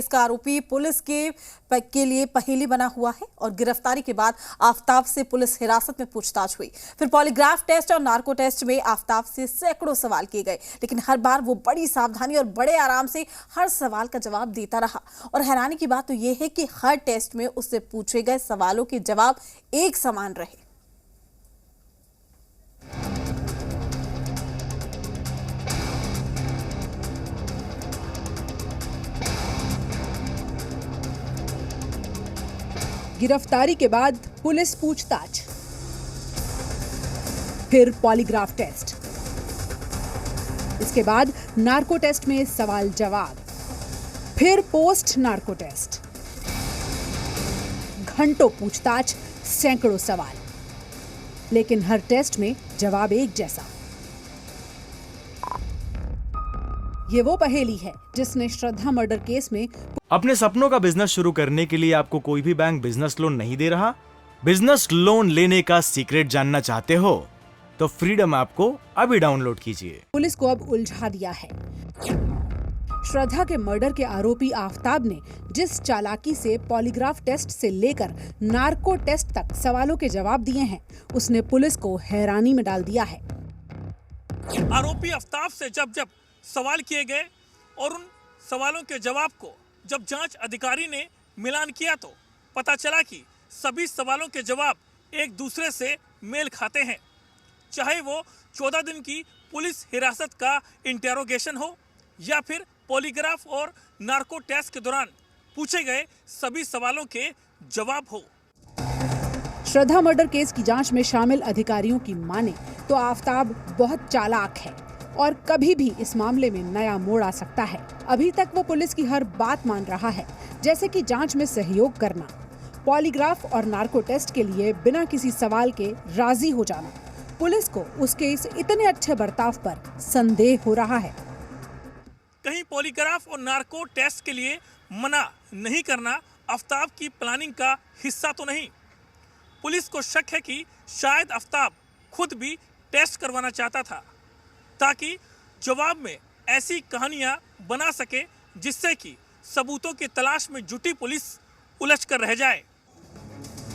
Case का आरोपी police के लिए पहेली बना हुआ है और गिरफ्तारी के बाद आफताब से पुलिस हिरासत में पूछताछ हुई। फिर पॉलीग्राफ टेस्ट और नार्को टेस्ट में आफताब से सैकड़ों सवाल किए गए, लेकिन हर बार वो बड़ी सावधानी और बड़े आराम से हर सवाल का जवाब देता रहा। और हैरानी की बात तो यह है कि हर टेस्ट में उससे पूछे गए सवालों के जवाब एक समान रहे। गिरफ्तारी के बाद पुलिस पूछताछ, फिर पॉलीग्राफ टेस्ट, इसके बाद नार्को टेस्ट में सवाल जवाब, फिर पोस्ट नार्को टेस्ट, घंटों पूछताछ, सैकड़ों सवाल, लेकिन हर टेस्ट में जवाब एक जैसा। ये वो पहेली है जिसने श्रद्धा मर्डर केस में अपने सपनों का बिजनेस शुरू करने के लिए आपको कोई भी बैंक बिजनेस लोन नहीं दे रहा। बिजनेस लोन लेने का सीक्रेट जानना चाहते हो तो फ्रीडम ऐप को अभी डाउनलोड कीजिए। पुलिस को अब उलझा दिया है। श्रद्धा के मर्डर के आरोपी आफताब ने जिस चालाकी से पॉलीग्राफ टेस्ट से लेकर नार्को टेस्ट तक सवालों के जवाब दिए हैं, उसने पुलिस को हैरानी में डाल दिया है। आरोपी आफताब से जब सवाल किए गए और उन सवालों के जवाब को जब जांच अधिकारी ने मिलान किया तो पता चला कि सभी सवालों के जवाब एक दूसरे से मेल खाते हैं। चाहे वो 14 दिन की पुलिस हिरासत का इंटेरोगेशन हो या फिर पॉलीग्राफ और नार्को टेस्ट के दौरान पूछे गए सभी सवालों के जवाब हो। श्रद्धा मर्डर केस की जांच में शामिल अधिकारियों की माने तो आफताब बहुत चालाक है और कभी भी इस मामले में नया मोड़ आ सकता है। अभी तक वो पुलिस की हर बात मान रहा है, जैसे कि जांच में सहयोग करना, पॉलीग्राफ और नार्को टेस्ट के लिए बिना किसी सवाल के राजी हो जाना। पुलिस को उसके इस इतने अच्छे बर्ताव पर संदेह हो रहा है। कहीं पॉलीग्राफ और नार्को टेस्ट के लिए मना नहीं करना आफताब की प्लानिंग का हिस्सा तो नहीं। पुलिस को शक है कि शायद आफताब खुद भी टेस्ट करवाना चाहता था ताकि जवाब में ऐसी कहानियां बना सके जिससे कि सबूतों की तलाश में जुटी पुलिस उलझ कर रह जाए।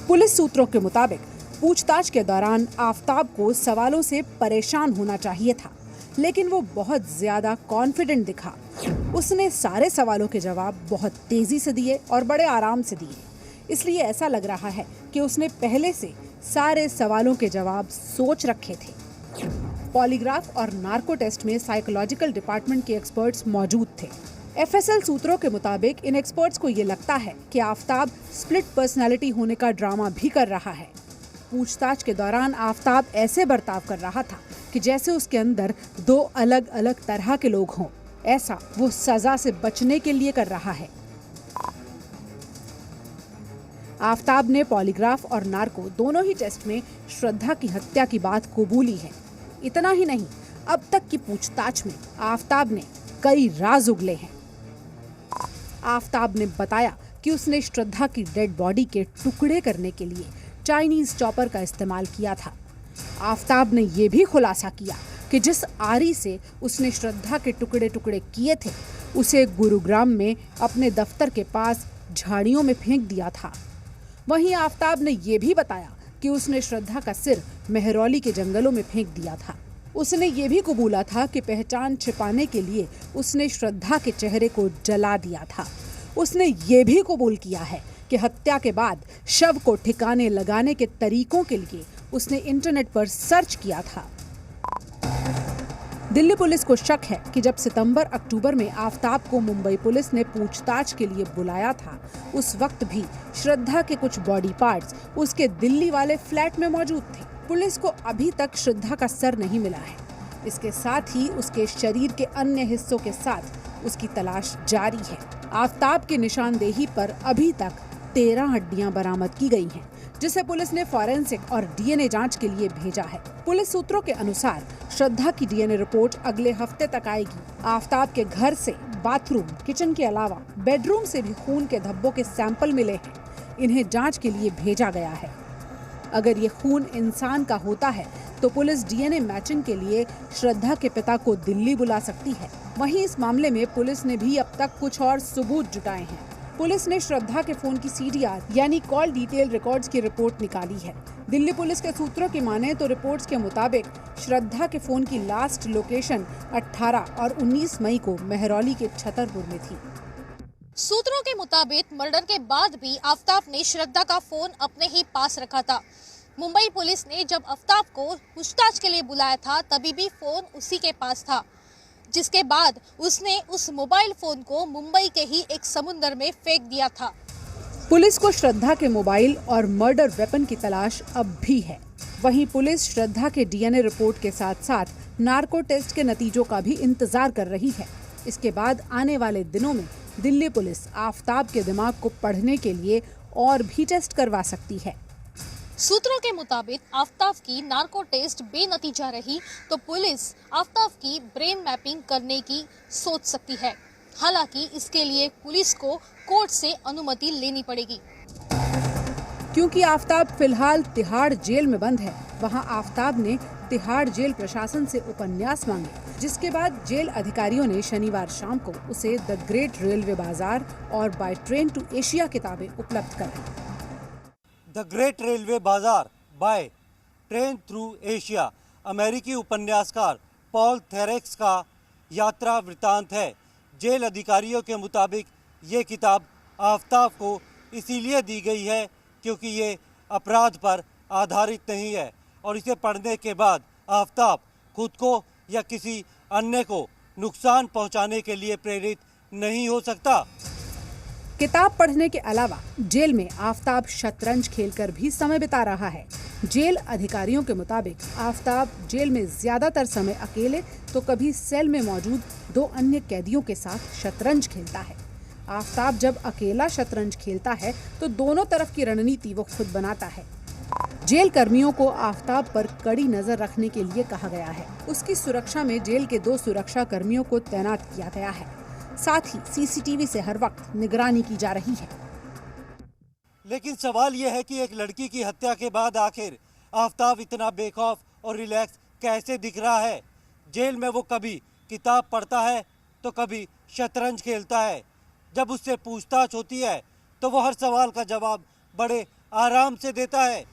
पुलिस सूत्रों के मुताबिक पूछताछ के दौरान आफताब को सवालों से परेशान होना चाहिए था, लेकिन वो बहुत ज्यादा कॉन्फिडेंट दिखा। उसने सारे सवालों के जवाब बहुत तेजी से दिए और बड़े आराम से दिए, इसलिए ऐसा लग रहा है कि उसने पहले से सारे सवालों के जवाब सोच रखे थे। पॉलीग्राफ और नार्को टेस्ट में साइकोलॉजिकल डिपार्टमेंट के एक्सपर्ट्स मौजूद थे। एफएसएल सूत्रों के मुताबिक इन एक्सपर्ट्स को ये लगता है कि आफताब स्प्लिट पर्सनालिटी होने का ड्रामा भी कर रहा है। पूछताछ के दौरान आफताब ऐसे बर्ताव कर रहा था कि जैसे उसके अंदर दो अलग अलग तरह के लोग हों। ऐसा वो सजा से बचने के लिए कर रहा है। आफताब ने पॉलीग्राफ और नार्को दोनों ही टेस्ट में श्रद्धा की हत्या की बात कबूली है। इतना ही नहीं, अब तक की पूछताछ में आफताब ने कई राज उगले हैं। आफताब ने बताया कि उसने श्रद्धा की डेड बॉडी के टुकड़े करने के लिए चाइनीज चॉपर का इस्तेमाल किया था। आफताब ने यह भी खुलासा किया कि जिस आरी से उसने श्रद्धा के टुकड़े टुकड़े किए थे, उसे गुरुग्राम में अपने दफ्तर के पास झाड़ियों में फेंक दिया था। वहीं आफताब ने यह भी बताया कि उसने श्रद्धा का सिर मेहरौली के जंगलों में फेंक दिया था। उसने ये भी कबूला था कि पहचान छिपाने के लिए उसने श्रद्धा के चेहरे को जला दिया था। उसने ये भी कबूल किया है कि हत्या के बाद शव को ठिकाने लगाने के तरीकों के लिए उसने इंटरनेट पर सर्च किया था। दिल्ली पुलिस को शक है कि जब सितंबर-अक्टूबर में आफताब को मुंबई पुलिस ने पूछताछ के लिए बुलाया था, उस वक्त भी श्रद्धा के कुछ बॉडी पार्ट्स उसके दिल्ली वाले फ्लैट में मौजूद थे। पुलिस को अभी तक श्रद्धा का सर नहीं मिला है। इसके साथ ही उसके शरीर के अन्य हिस्सों के साथ उसकी तलाश जारी है। आफताब की निशानदेही पर अभी तक 13 हड्डियां बरामद की गई हैं, जिसे पुलिस ने फॉरेंसिक और डीएनए जांच के लिए भेजा है। पुलिस सूत्रों के अनुसार श्रद्धा की डीएनए रिपोर्ट अगले हफ्ते तक आएगी। आफताब के घर से बाथरूम, किचन के अलावा बेडरूम से भी खून के धब्बों के सैंपल मिले हैं। इन्हें जांच के लिए भेजा गया है। अगर ये खून इंसान का होता है तो पुलिस डीएनए मैचिंग के लिए श्रद्धा के पिता को दिल्ली बुला सकती है। वहीं इस मामले में पुलिस ने भी अब तक कुछ और सबूत जुटाए हैं। पुलिस ने श्रद्धा के फोन की CDR यानी कॉल डिटेल रिकॉर्ड्स की रिपोर्ट निकाली है। दिल्ली पुलिस के सूत्रों की माने तो रिपोर्ट्स के मुताबिक श्रद्धा के फोन की लास्ट लोकेशन 18 और 19 मई को मेहरौली के छतरपुर में थी। सूत्रों के मुताबिक मर्डर के बाद भी आफ्ताब ने श्रद्धा का फोन अपने ही पास रखा था। मुंबई पुलिस ने जब आफ्ताब को पूछताछ के लिए बुलाया था तभी भी फोन उसी के पास था, जिसके बाद उसने उस मोबाइल फोन को मुंबई के ही एक समुद्र में फेंक दिया था। पुलिस को श्रद्धा के मोबाइल और मर्डर वेपन की तलाश अब भी है। वहीं पुलिस श्रद्धा के DNA रिपोर्ट के साथ साथ नार्को टेस्ट के नतीजों का भी इंतजार कर रही है। इसके बाद आने वाले दिनों में दिल्ली पुलिस आफ्ताब के दिमाग को पढ़ने के लिए और भी टेस्ट करवा सकती है। सूत्रों के मुताबिक आफ्ताब की नार्को टेस्ट बेनतीजा रही तो पुलिस आफ्ताब की ब्रेन मैपिंग करने की सोच सकती है। हालांकि इसके लिए पुलिस को कोर्ट से अनुमति लेनी पड़ेगी। क्योंकि आफ्ताब फिलहाल तिहाड़ जेल में बंद है, वहां आफ्ताब ने तिहाड़ जेल प्रशासन से उपन्यास मांगे, जिसके बाद जेल अधिकारियों ने शनिवार शाम को उसे द ग्रेट रेलवे बाजार और बाय ट्रेन टू एशिया किताबें उपलब्ध कराई। द ग्रेट रेलवे बाजार बाय ट्रेन थ्रू एशिया अमेरिकी उपन्यासकार पॉल थेरेक्स का यात्रा वृतांत है। जेल अधिकारियों के मुताबिक ये किताब आफ्ताब को इसीलिए दी गई है क्योंकि ये अपराध पर आधारित नहीं है और इसे पढ़ने के बाद आफ्ताब खुद को या किसी अन्य को नुकसान पहुंचाने के लिए प्रेरित नहीं हो सकता। किताब पढ़ने के अलावा जेल में आफ्ताब शतरंज खेलकर भी समय बिता रहा है। जेल अधिकारियों के मुताबिक आफ्ताब जेल में ज्यादातर समय अकेले तो कभी सेल में मौजूद 2 अन्य कैदियों के साथ शतरंज खेलता है। आफ्ताब जब अकेला शतरंज खेलता है तो दोनों तरफ की रणनीति वो खुद बनाता है। जेल कर्मियों को आफ्ताब पर कड़ी नजर रखने के लिए कहा गया है। उसकी सुरक्षा में जेल के 2 सुरक्षा कर्मियों को तैनात किया गया है। साथ ही CCTV से हर वक्त निगरानी की जा रही है। लेकिन सवाल यह है कि एक लड़की की हत्या के बाद आखिर आफ्ताब इतना बेखौफ और रिलैक्स कैसे दिख रहा है। जेल में वो कभी किताब पढ़ता है तो कभी शतरंज खेलता है। जब उससे पूछताछ होती है तो वो हर सवाल का जवाब बड़े आराम से देता है।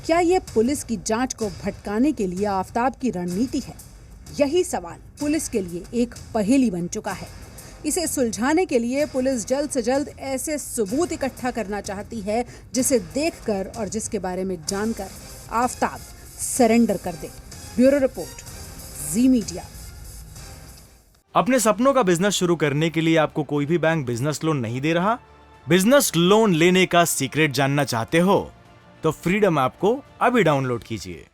क्या ये पुलिस की जांच को भटकाने के लिए आफ्ताब की रणनीति है? यही सवाल पुलिस के लिए एक पहेली बन चुका है। इसे सुलझाने के लिए पुलिस जल्द से जल्द ऐसे सबूत इकट्ठा करना चाहती है जिसे देखकर और जिसके बारे में जानकर आफ्ताब सरेंडर कर दे। ब्यूरो रिपोर्ट, जी मीडिया। अपने सपनों का बिजनेस शुरू करने के लिए आपको कोई भी बैंक बिजनेस लोन नहीं दे रहा? बिजनेस लोन लेने का सीक्रेट जानना चाहते हो? तो फ्रीडम ऐप को अभी डाउनलोड कीजिए।